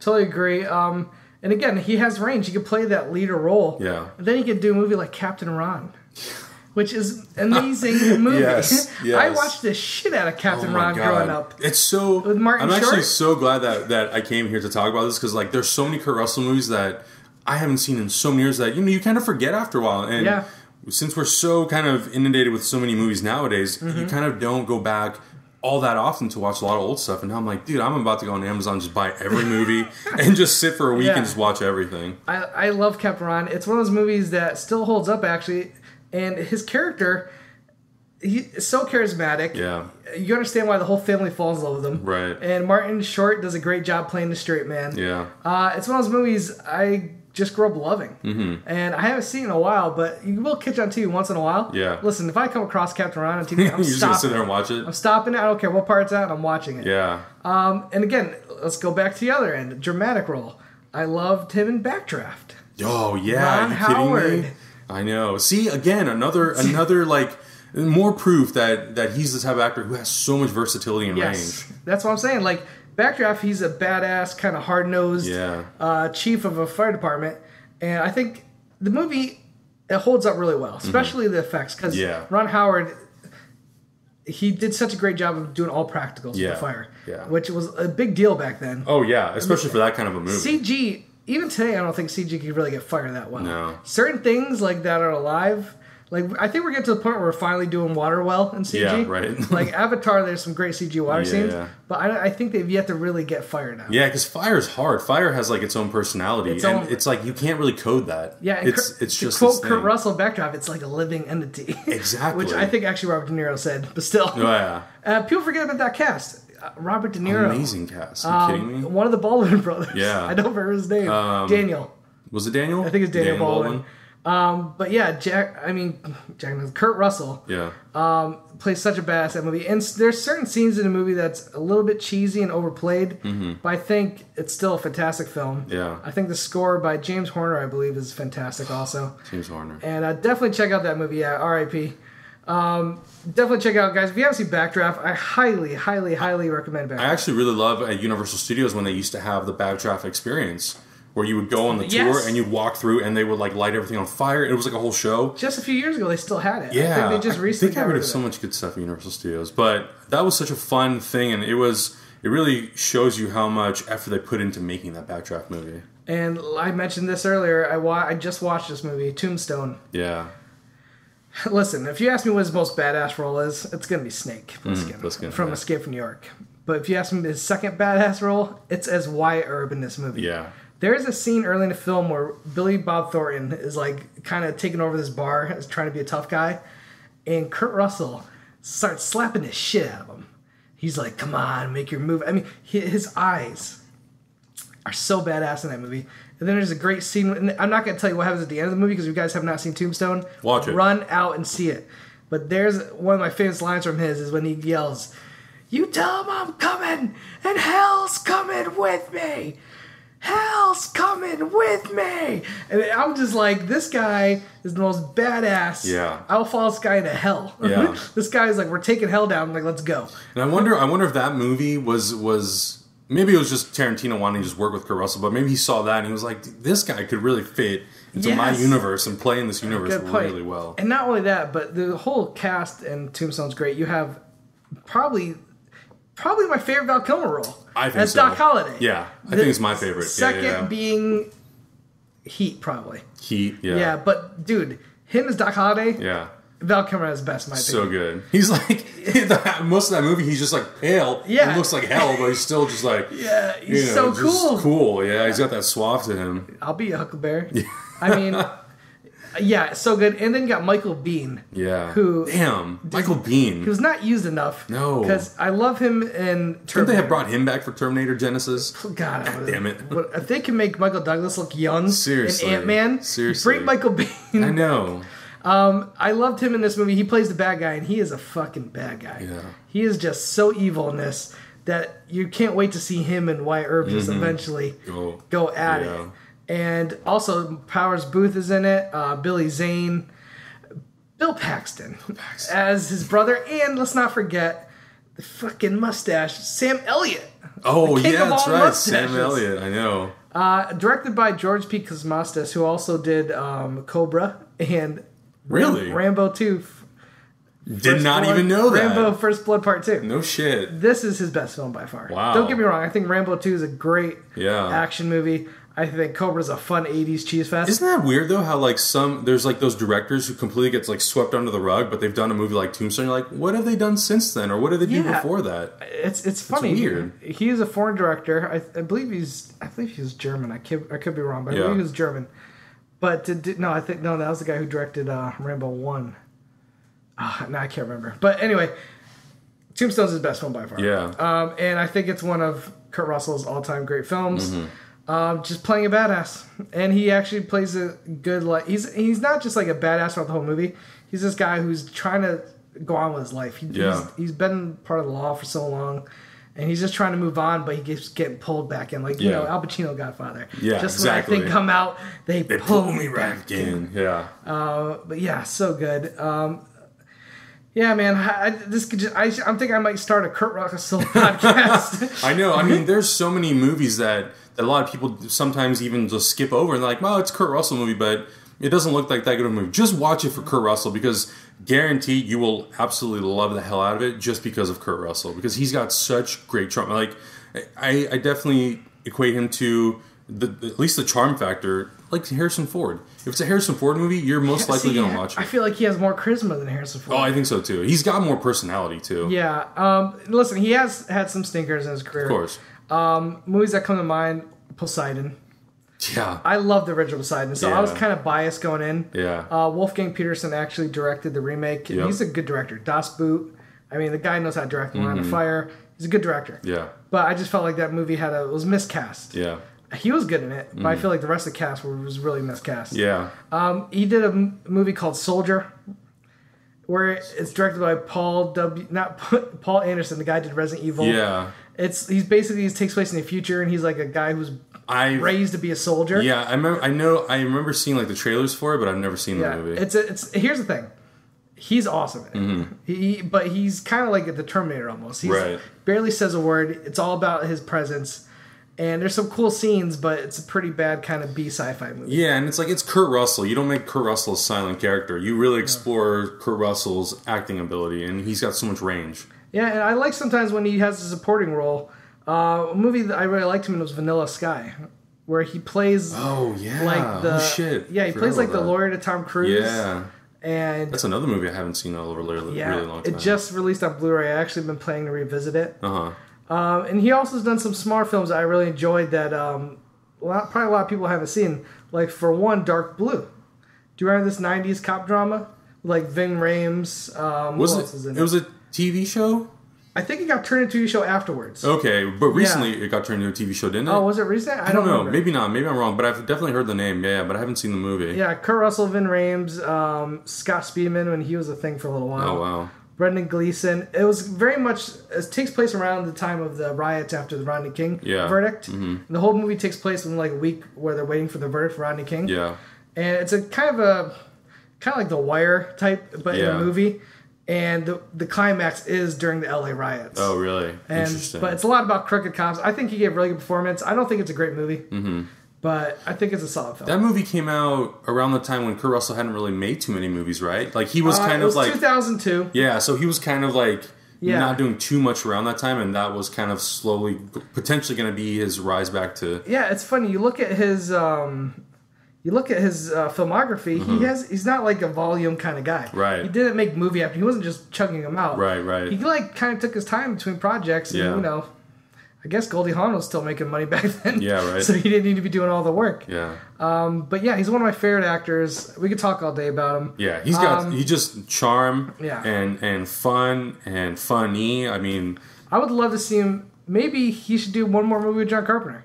totally agree. And again, he has range. He could play that leader role. Yeah. And then he could do a movie like Captain Ron, which is an amazing movie. Yes. I watched the shit out of Captain Ron growing up. It's so... With Martin I'm Short. actually so glad that I came here to talk about this, because like there's so many Kurt Russell movies that I haven't seen in so many years that you kind of forget after a while. And since we're so kind of inundated with so many movies nowadays, you kind of don't go back all that often to watch a lot of old stuff. And now I'm like, dude, I'm about to go on Amazon and just buy every movie and just sit for a week and just watch everything. I love Captain Ron. It's one of those movies that still holds up, actually. And his character, he's so charismatic. Yeah. You understand why the whole family falls in love with him. Right. And Martin Short does a great job playing the straight man. Yeah. It's one of those movies I just grew up loving. Mm-hmm. And I haven't seen it in a while, but you will catch on TV once in a while. Yeah. Listen, if I come across Captain Ron on TV, I'm You're just going to sit there and watch it? I'm stopping it. I don't care what part it's at. I'm watching it. Yeah. And again, let's go back to the other end. Dramatic role. I loved him in Backdraft. Oh, yeah. Ron Are you kidding Howard. me? I know. See, again, another like more proof that he's the type of actor who has so much versatility and range. That's what I'm saying. Like Backdraft, he's a badass, kind of hard-nosed chief of a fire department, and I think the movie it holds up really well, especially the effects, because Ron Howard, he did such a great job of doing all practicals with the fire, which was a big deal back then. Oh yeah, especially for that kind of a movie. CG. Even today, I don't think CG can really get fire that well. No. Certain things like that are alive. Like I think we're getting to the point where we're finally doing water well in CG. Yeah, right. Like Avatar, there's some great CG water scenes, but I think they've yet to really get fire now. Yeah, because fire is hard. Fire has like its own personality, it's like you can't really code that. Yeah, and it's just to quote Kurt Russell Backdraft, it's like a living entity. Exactly. Which I think actually Robert De Niro said, but still. Oh, yeah. People forget about that cast. Robert De Niro. Amazing cast. Are you kidding me? One of the Baldwin brothers. Yeah. I don't remember his name. Daniel. Was it Daniel? I think it's Daniel Baldwin. But yeah, Kurt Russell plays such a badass in that movie. And there's certain scenes in the movie that's a little bit cheesy and overplayed, but I think it's still a fantastic film. Yeah. I think the score by James Horner, I believe, is fantastic also. James Horner. And definitely check out that movie, R.I.P. Definitely check it out, guys. If you haven't seen Backdraft, I highly, highly, highly recommend Backdraft. I actually really love at Universal Studios when they used to have the Backdraft experience, where you would go on the tour and you'd walk through and they would like light everything on fire. It was like a whole show. Just a few years ago, they still had it. Yeah, I think they just recently got rid of so much good stuff at Universal Studios. But that was such a fun thing, and it really shows you how much effort they put into making that Backdraft movie. And I mentioned this earlier. I just watched this movie, Tombstone. Yeah. Listen, if you ask me what his most badass role is, it's going to be Snake Plissken from Escape from New York. But if you ask me his second badass role, it's as Wyatt Earp in this movie. Yeah. There is a scene early in the film where Billy Bob Thornton is like kind of taking over this bar, is trying to be a tough guy, and Kurt Russell starts slapping the shit out of him. He's like, "Come on, make your move." I mean, his eyes are so badass in that movie. And then there's a great scene, and I'm not going to tell you what happens at the end of the movie because if you guys have not seen Tombstone, watch it. Run out and see it. But there's one of my famous lines from his is when he yells, "You tell him I'm coming, and hell's coming with me. Hell's coming with me." And I'm just like, this guy is the most badass. Yeah. I'll follow this guy into hell. Yeah. This guy is like, we're taking hell down. I'm like, let's go. And I wonder if that movie was maybe it was just Tarantino wanting to just work with Kurt Russell, but maybe he saw that and he was like, this guy could really fit into my universe and play in this universe really well. And not only that, but the whole cast in Tombstone's great. You have probably my favorite Val Kilmer role. I think as so. Doc Holliday. Yeah, I think it's my favorite. Second being Heat, probably. Heat, yeah. Yeah, but dude, him as Doc Holliday. Yeah. Val Kilmer is best, in my opinion. So good. He's like, most of that movie, he's just like pale. Yeah. He looks like hell, but he's still just like, yeah, he's so cool. Cool, yeah. He's got that suave to him. I'll be a Huckleberry. Yeah. I mean, yeah, so good. And then you got Michael Biehn. Yeah. Michael Biehn. He was not used enough. No. Because I love him in Terminator. Couldn't they have brought him back for Terminator Genesis? God damn it. If they can make Michael Douglas look young Seriously. in Ant-Man, bring Michael Biehn. I know. I loved him in this movie. He plays the bad guy, and he is a fucking bad guy. Yeah. He is just so evil in this that you can't wait to see him and Wyatt Earp just eventually go at it. And also, Powers Booth is in it. Billy Zane. Bill Paxton as his brother. And let's not forget the fucking mustache, Sam Elliott. Oh, yeah, that's right. Sam Elliott, I know. Directed by George P. Cosmastos, who also did Cobra and Rambo 2. Did not even know that. Rambo First Blood Part 2. No shit. This is his best film by far. Wow. Don't get me wrong. I think Rambo 2 is a great action movie. I think Cobra's a fun 80s cheese fest. Isn't that weird, though, how, like, there's, like, those directors who completely gets, like, swept under the rug, but they've done a movie like Tombstone. You're like, what have they done since then? Or what did they do before that? It's funny. It's weird. He is a foreign director. I believe he's German. I could be wrong, but I believe he was German. But, I think that was the guy who directed Rambo 1. No, I can't remember. But anyway, Tombstone's his best film by far. Yeah. And I think it's one of Kurt Russell's all-time great films. Just playing a badass, and he actually plays a good he's not just like a badass throughout the whole movie. He's this guy who's trying to go on with his life. He's been part of the law for so long, and he's just trying to move on, but he keeps getting pulled back in, like Al Pacino, Godfather. Yeah, just exactly. when I think come out, they pull me back in. Yeah. But yeah, so good. Yeah, man. I'm thinking I might start a Kurt Russell podcast. I know. I mean, there's so many movies that a lot of people sometimes even just skip over and they're like, well, it's a Kurt Russell movie, but it doesn't look like that good of a movie. Just watch it for Kurt Russell, because guaranteed you will absolutely love the hell out of it just because of Kurt Russell, because he's got such great charm. Like, I definitely equate him to at least the charm factor, like Harrison Ford. If it's a Harrison Ford movie, you're most likely going to watch it. I feel like he has more charisma than Harrison Ford. Oh, I think so too. He's got more personality too. Yeah. Listen, he has had some stinkers in his career. Of course. Movies that come to mind, Poseidon. Yeah. I love the original Poseidon, so I was kind of biased going in. Yeah. Wolfgang Petersen actually directed the remake. Yep. He's a good director. Das Boot. I mean, the guy knows how to direct Line of Fire. He's a good director. Yeah. But I just felt like that movie was miscast. Yeah. He was good in it, but I feel like the rest of the cast was really miscast. Yeah. He did a movie called Soldier, where it's directed by Paul Anderson, the guy who did Resident Evil. Yeah. It takes place in the future, and he's like a guy who's raised to be a soldier. Yeah, I remember seeing like the trailers for it, but I've never seen the movie. Here's the thing. He's awesome in it. But he's kind of like the Terminator almost. He barely says a word. It's all about his presence. And there's some cool scenes, but it's a pretty bad kind of B sci-fi movie. Yeah, and it's like, it's Kurt Russell. You don't make Kurt Russell a silent character. You really explore Kurt Russell's acting ability, and he's got so much range. Yeah, and I like sometimes when he has a supporting role. A movie that I really liked him in was Vanilla Sky, where he plays he plays like the lawyer to Tom Cruise. Yeah. And that's another movie I haven't seen in a really long time. It just released on Blu-ray. I actually been planning to revisit it. And he also has done some smart films that I really enjoyed that probably a lot of people haven't seen. Like, for one, Dark Blue. Do you remember this 90s cop drama? Like Ving Rhames. It was a TV show? I think it got turned into a TV show afterwards. Okay, but recently it got turned into a TV show, didn't it? Oh, was it recent? I don't know. Remember. Maybe not. Maybe I'm wrong, but I've definitely heard the name. Yeah, but I haven't seen the movie. Yeah, Kurt Russell, Ving Rhames, Scott Speedman when he was a thing for a little while. Oh, wow. Brendan Gleeson. It was very much... It takes place around the time of the riots after the Rodney King verdict. And the whole movie takes place in like a week where they're waiting for the verdict for Rodney King. Yeah. And it's a kind of like The Wire type, but in a movie. And the climax is during the LA riots. Oh, really? Interesting. But it's a lot about crooked cops. I think he gave a really good performance. I don't think it's a great movie. But I think it's a solid film. That movie came out around the time when Kurt Russell hadn't really made too many movies, right? Like, he was kind of like... 2002. Yeah, so he was kind of like not doing too much around that time, and that was kind of slowly, potentially going to be his rise back to... Yeah, it's funny. You look at his... filmography. He's not like a volume kind of guy. Right. He didn't make movie after. He wasn't just chugging them out. Right. He like kind of took his time between projects. And, I guess Goldie Hawn was still making money back then. Yeah, right. So he didn't need to be doing all the work. Yeah. But yeah, he's one of my favorite actors. We could talk all day about him. Yeah, he's just charm and fun and funny. I mean, I would love to see him. Maybe he should do one more movie with John Carpenter.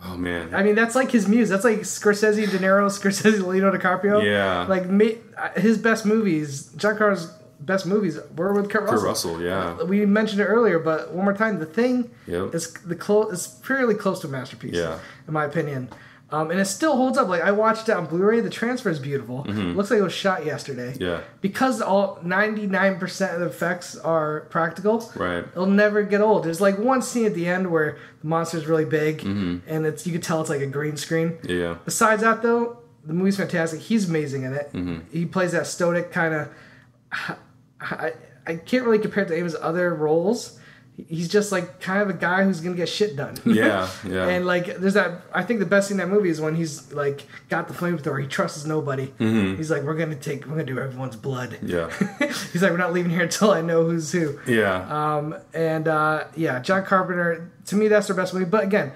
Oh man! I mean, that's like his muse. That's like Scorsese, De Niro, Scorsese, Leonardo DiCaprio. Yeah. Like his best movies, John Carpenter's best movies were with Kurt Russell. Kurt Russell, yeah. We mentioned it earlier, but one more time, The Thing Yep. is fairly close to a masterpiece. Yeah. In my opinion. And it still holds up. Like, I watched it on Blu-ray. The transfer is beautiful. Looks like it was shot yesterday. Yeah. Because 99% of the effects are practical. Right. It'll never get old. There's like one scene at the end where the monster's really big, and you can tell it's like a green screen. Yeah. Besides that, though, the movie's fantastic. He's amazing in it. He plays that stoic kind of. I can't really compare it to any of his other roles. He's just like kind of a guy who's gonna get shit done. Yeah. And like, there's that. I think the best scene in that movie is when he's like got the flamethrower. He trusts nobody. He's like, we're gonna do everyone's blood. Yeah. He's like, we're not leaving here until I know who's who. Yeah. John Carpenter. To me, that's their best movie. But again,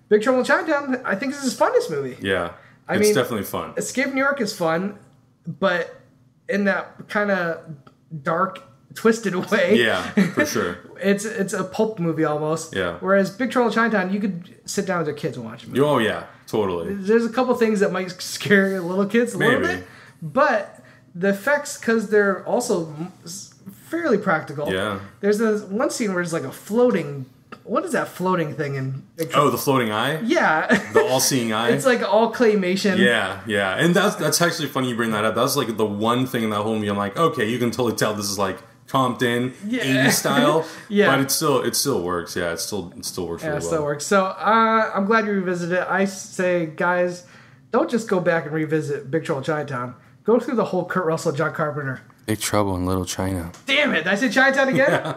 Big Trouble in Chinatown, I think is his funnest movie. Yeah. I mean, definitely fun. Escape New York is fun, but in that kind of dark, twisted way. Yeah, for sure. It's a pulp movie almost. Yeah. Whereas Big Trouble in Chinatown, you could sit down with your kids and watch it. Oh yeah, totally. There's a couple things that might scare little kids a little bit, but the effects, because they're also fairly practical. Yeah. There's this one scene where it's like a floating. What is that floating thing in? The floating eye. Yeah. The all-seeing eye. It's like all claymation. Yeah, and that's actually funny you bring that up. That's like the one thing in that whole movie I'm like, okay, you can totally tell this is like Compton 80s style. But it still works. Yeah, it still works really well. It still works. So I'm glad you revisited it. I say, guys, don't just go back and revisit Big Trouble in Chinatown. Go through the whole Kurt Russell, John Carpenter. Big Trouble in Little China. Damn it! Did I say Chinatown again? Yeah.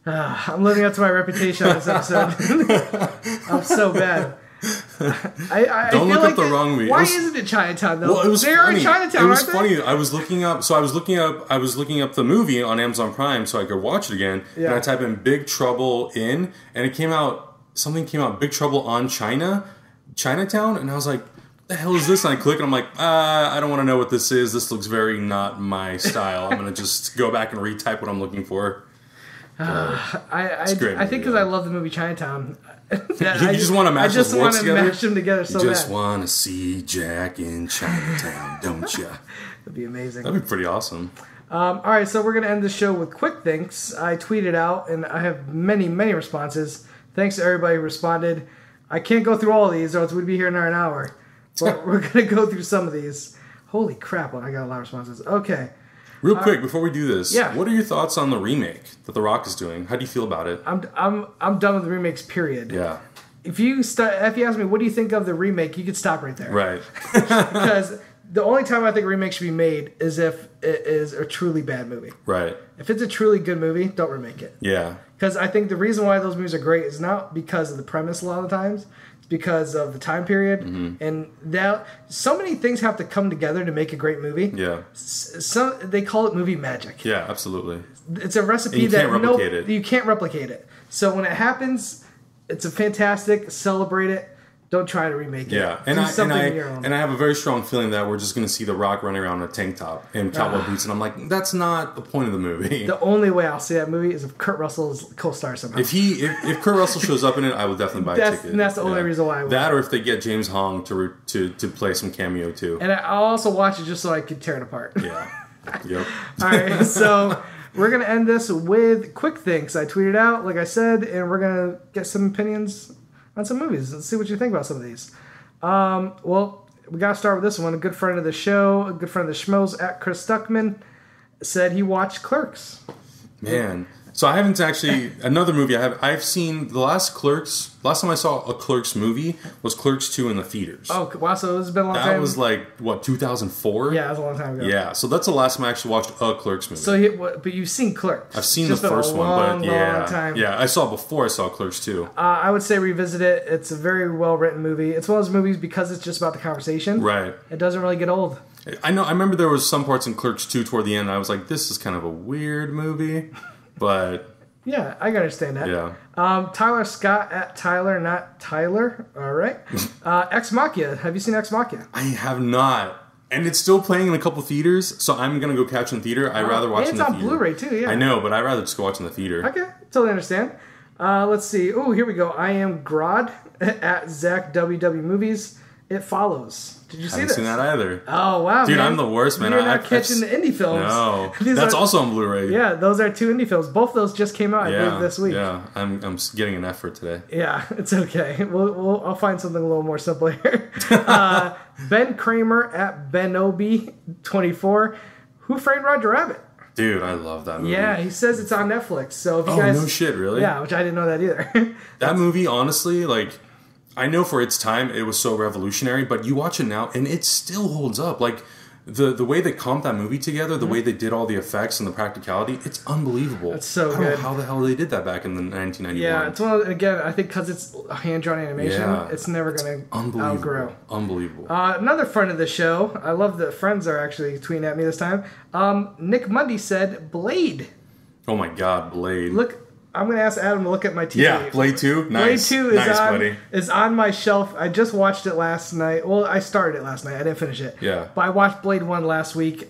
I'm living up to my reputation on this episode. I'm so bad. I Don't feel look up the wrong movie. Why isn't it Chinatown though? Well, it was they funny. Are in Chinatown. It was aren't funny. They? I was looking up the movie on Amazon Prime so I could watch it again. Yeah. And I typed in Big Trouble in, and it came out. Something came out. Big Trouble on Chinatown, and I was like, the hell is this? And I click and I'm like, I don't want to know what this is. This looks very not my style. I'm going to just go back and retype what I'm looking for. I think because I love the movie Chinatown. You just want to match those words together? Match them together so bad. You just want to see Jack in Chinatown, don't you? That'd be amazing. That'd be pretty awesome. All right, so we're going to end the show with quick thanks. I tweeted out, and I have many, many responses. Thanks to everybody who responded. I can't go through all of these, or else we'd be here in an hour. But we're going to go through some of these. Holy crap, I got a lot of responses. Okay. Real quick, before we do this, yeah. What are your thoughts on the remake that The Rock is doing? How do you feel about it? I'm done with the remakes, period. Yeah. If you ask me, what do you think of the remake, you could stop right there. Right. Because the only time I think a remake should be made is if it is a truly bad movie. Right. If it's a truly good movie, don't remake it. Yeah. Because I think the reason why those movies are great is not because of the premise a lot of the times. It's because of the time period. Mm-hmm. And so many things have to come together to make a great movie. Yeah. They call it movie magic. Yeah, absolutely. It's a recipe you can't replicate it. So when it happens, it's a fantastic, celebrate it. Don't try to remake it. Yeah, and I have a very strong feeling that we're just going to see The Rock running around in a tank top and cowboy boots, and I'm like, that's not the point of the movie. The only way I'll see that movie is if Kurt Russell's co-star somehow. If Kurt Russell shows up in it, I will definitely buy a ticket. And that's the only reason why I would. That, or if they get James Hong to play some cameo too. And I'll also watch it just so I can tear it apart. Yeah. Yep. All right, so we're going to end this with quick thanks. I tweeted out, like I said, and we're going to get some opinions on some movies. Let's see what you think about some of these. Well, we got to start with this one. A good friend of the show, a good friend of the Schmoes, at Chris Stuckman, said he watched Clerks. Man. So I haven't actually... Another movie I've seen... The last time I saw a Clerks movie was Clerks 2 in the theaters. Oh, wow. So this has been a long time? That was like, what, 2004? Yeah, that was a long time ago. Yeah. So that's the last time I actually watched a Clerks movie. So, but you've seen Clerks. I've seen the first one, but yeah. Long time. Yeah, I saw it before I saw Clerks 2. I would say revisit it. It's a very well-written movie. It's one of those movies because it's just about the conversation. Right. It doesn't really get old. I know. I remember there was some parts in Clerks 2 toward the end. I was like, this is kind of a weird movie, but... Yeah, I can understand that. Yeah. Tyler Scott at Tyler, not Tyler. All right. Ex Machina. Have you seen Ex Machina? I have not. And it's still playing in a couple theaters, so I'm going to go catch it in theater. I'd rather watch it in the theater. It's on Blu-ray, too, yeah. I know, but I'd rather just go watch it in the theater. Okay, totally understand. Let's see. Oh, here we go. I am Grod at Zach WW Movies. It Follows. Did you see this? I haven't seen that either. Oh, wow, dude, man. I'm the worst, man. You're not catching the indie films. No. That's also on Blu-ray. Yeah, those are 2 indie films. Both of those just came out, I believe, this week. Yeah, I'm getting an effort today. Yeah, it's okay. I'll find something a little more simple here. Ben Kramer at Benobi24. Who Framed Roger Rabbit? Dude, I love that movie. Yeah, he says it's on Netflix. So if you guys... no shit, really? Yeah, which I didn't know that either. That movie, honestly, like... I know for its time it was so revolutionary, but you watch it now and it still holds up. Like the way they comped that movie together, the way they did all the effects and the practicality, it's unbelievable. It's so I don't know how the hell they did that back in the 1991. Yeah, it's one of, again, I think because it's hand-drawn animation, it's never going to outgrow. Unbelievable. Another friend of the show, I love that friends are actually tweeting at me this time. Nick Mundy said Blade. Oh my God, Blade. Look. I'm going to ask Adam to look at my TV. Yeah, Blade 2? Nice. Blade 2 is on my shelf. I just watched it last night. Well, I started it last night. I didn't finish it. Yeah. But I watched Blade 1 last week.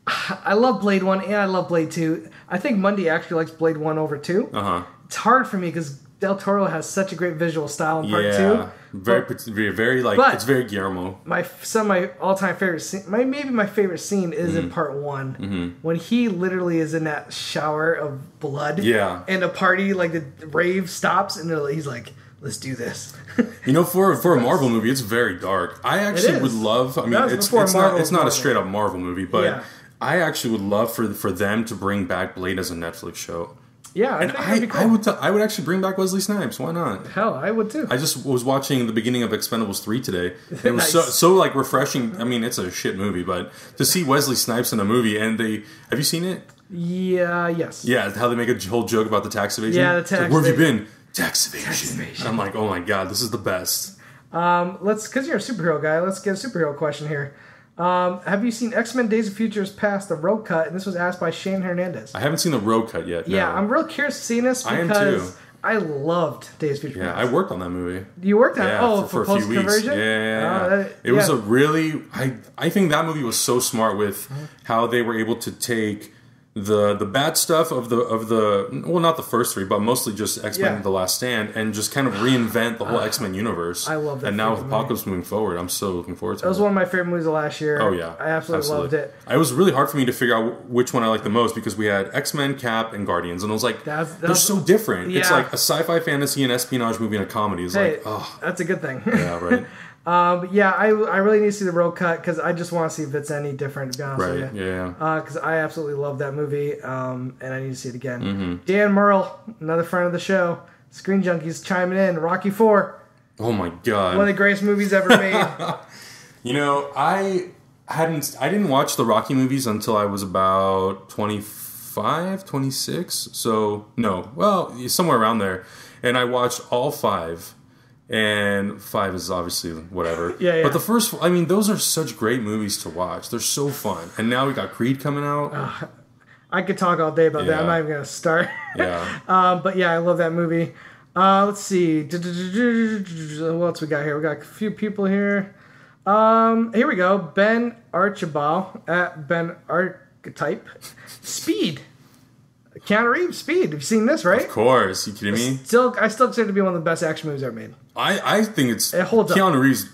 I love Blade 1 and I love Blade 2. I think Mundy actually likes Blade 1 over 2. Uh-huh. It's hard for me because Del Toro has such a great visual style in part 2. Very like, it's very Guillermo. Some of my all-time favorite scene, maybe my favorite scene is in part 1 when he literally is in that shower of blood. Yeah, and a party like the rave stops and he's like, "Let's do this." You know, for a Marvel movie, it's very dark. I actually would love. I mean, it's not a straight up Marvel movie, but I actually would love for them to bring back Blade as a Netflix show. Yeah, I think cool. I would actually bring back Wesley Snipes. Why not? Hell, I would too. I just was watching the beginning of Expendables 3 today. It was so like refreshing. I mean, it's a shit movie, but to see Wesley Snipes in a movie and have you seen it? Yeah, yes. Yeah, how they make a whole joke about the tax evasion. Yeah, the tax. Like, where have you been? Tax evasion. I'm like, oh my God, this is the best. Because you're a superhero guy, let's get a superhero question here. Have you seen X-Men Days of Futures Past, the road cut? And this was asked by Shane Hernandez. I haven't seen the road cut yet. Yeah, no. I'm real curious to see this because I loved Days of Futures Past. I worked on that movie. You worked on it? For a few weeks. Yeah. It was a really... I think that movie was so smart with how they were able to take the bad stuff of the well, not the first 3, but mostly just X-Men The Last Stand, and just kind of reinvent the whole X-Men universe. I love that. And now with Apocalypse moving forward, I'm so looking forward to it. That was one of my favorite movies of last year. Oh yeah, I absolutely loved it. It was really hard for me to figure out which one I liked the most because we had X-Men, Cap, and Guardians, and I was like, they're so different. Yeah. It's like a sci-fi, fantasy, and espionage movie and a comedy. It's that's a good thing. Yeah, right. I really need to see the road cut because I just want to see if it's any different, to be honest with you. Yeah. Because I absolutely love that movie, and I need to see it again. Dan Merle, another friend of the show, Screen Junkies chiming in. Rocky IV. Oh my God. One of the greatest movies ever made. You know, I didn't watch the Rocky movies until I was about 25, 26. So, no. Well, somewhere around there. And I watched all 5. And 5 is obviously whatever. Yeah. But the first, I mean, those are such great movies to watch. They're so fun. And now we got Creed coming out. I could talk all day about that. I'm not even going to start. Yeah. But yeah, I love that movie. Let's see. What else we got here? We got a few people here. Here we go. Ben Archibald at Ben Archetype. Speed. Keanu Reeves, Speed. Have you seen this, right? Of course. You kidding me? I still consider it to be one of the best action movies ever made. I think it holds Keanu Reeves.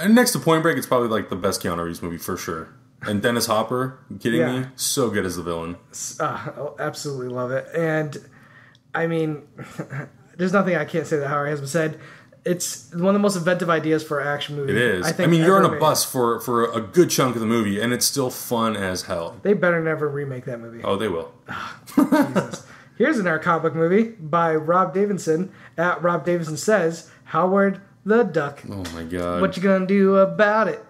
Next to Point Break, it's probably like the best Keanu Reeves movie for sure. And Dennis Hopper, you kidding me? So good as the villain. Absolutely love it. And I mean, there's nothing I can't say that Howard hasn't said. It's one of the most inventive ideas for an action movie. It is. I mean, you're on a bus for a good chunk of the movie, and it's still fun as hell. They better never remake that movie. Oh, they will. Jesus. Here's another comic book movie by Rob Davidson. At Rob Davidson Says, Howard the Duck. Oh, my God. What you gonna do about it?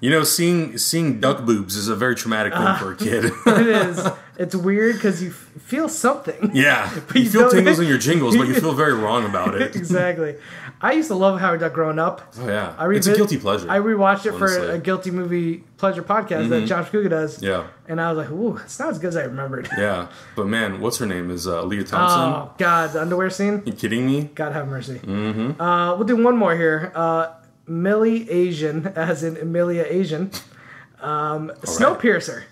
You know, seeing duck boobs is a very traumatic thing for a kid. It is. It's weird because you feel something. Yeah. You feel tingles in your jingles, but you feel very wrong about it. Exactly. I used to love Howard Duck growing up. Oh, yeah. It's a guilty pleasure. I rewatched it for a guilty movie pleasure podcast that Josh Kuga does. Yeah. And I was like, ooh, it's not as good as I remembered. Yeah. But man, what's her name? Is Leah Thompson? Oh, God. The underwear scene? You kidding me? God have mercy. Mm-hmm. We'll do one more here. Millie Asian, as in Amelia Asian. Snowpiercer.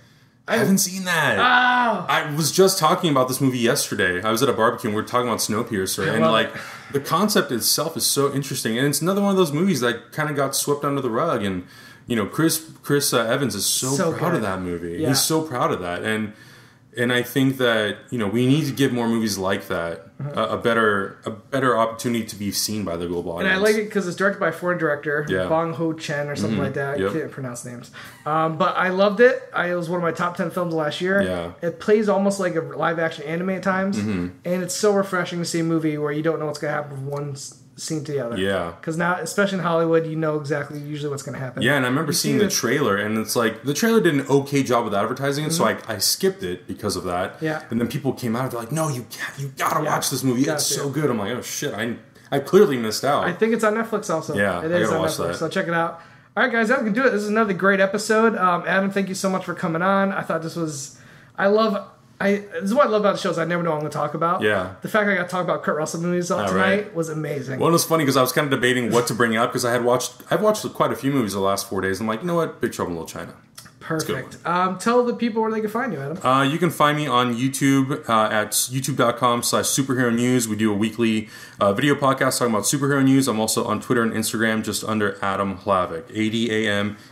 I haven't seen that. Oh. I was just talking about this movie yesterday. I was at a barbecue and we were talking about Snowpiercer. And like the concept itself is so interesting. And it's another one of those movies that kind of got swept under the rug. And, you know, Chris Evans is so proud of that movie. Yeah. He's so proud of that. And I think that, you know, we need to give more movies like that a better opportunity to be seen by the global audience. And I like it because it's directed by a foreign director, Bong Ho-chen or something like that. Yep. I can't pronounce names. But I loved it. It was one of my top 10 films last year. Yeah. It plays almost like a live-action anime at times. And it's so refreshing to see a movie where you don't know what's going to happen from one scene to the other. Yeah. Because now, especially in Hollywood, you know exactly usually what's going to happen. Yeah, and I remember seeing the trailer, and it's like, the trailer did an okay job with advertising, so I skipped it because of that. Yeah. And then people came out and they're like, no, you gotta watch this movie. It's so good. I'm like, oh shit, I clearly missed out. I think it's on Netflix also. Yeah, it is I gotta on watch Netflix, that. so check it out. All right, guys, that can do it. This is another great episode. Adam, thank you so much for coming on. I thought this was... this is what I love about the shows I never know what I'm going to talk about. Yeah. The fact I got to talk about Kurt Russell movies tonight was amazing. Well, it was funny because I was kind of debating what to bring up because I've watched quite a few movies the last 4 days. I'm like, you know what? Big Trouble in Little China. Perfect. Tell the people where they can find you, Adam. You can find me on YouTube at youtube.com/superhero news. We do a weekly video podcast talking about superhero news. I'm also on Twitter and Instagram just under Adam Hlavac.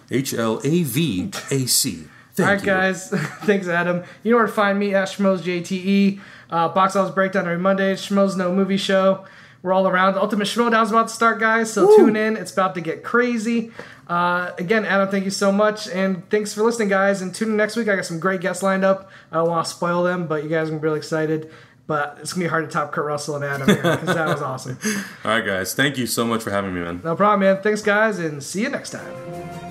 ADAMHLAVAC. All right, guys. Thanks, Adam. You know where to find me at Schmoes JTE. Box office breakdown every Monday. Schmoes Know Movie Show. We're all around. The Ultimate Schmoedown's about to start, guys, so tune in. It's about to get crazy. Again, Adam, thank you so much, and thanks for listening, guys. And tune in next week. I got some great guests lined up. I don't want to spoil them, but you guys are going to be really excited. But it's going to be hard to top Kurt Russell and Adam here, because that was awesome. All right, guys. Thank you so much for having me, man. No problem, man. Thanks, guys, and see you next time.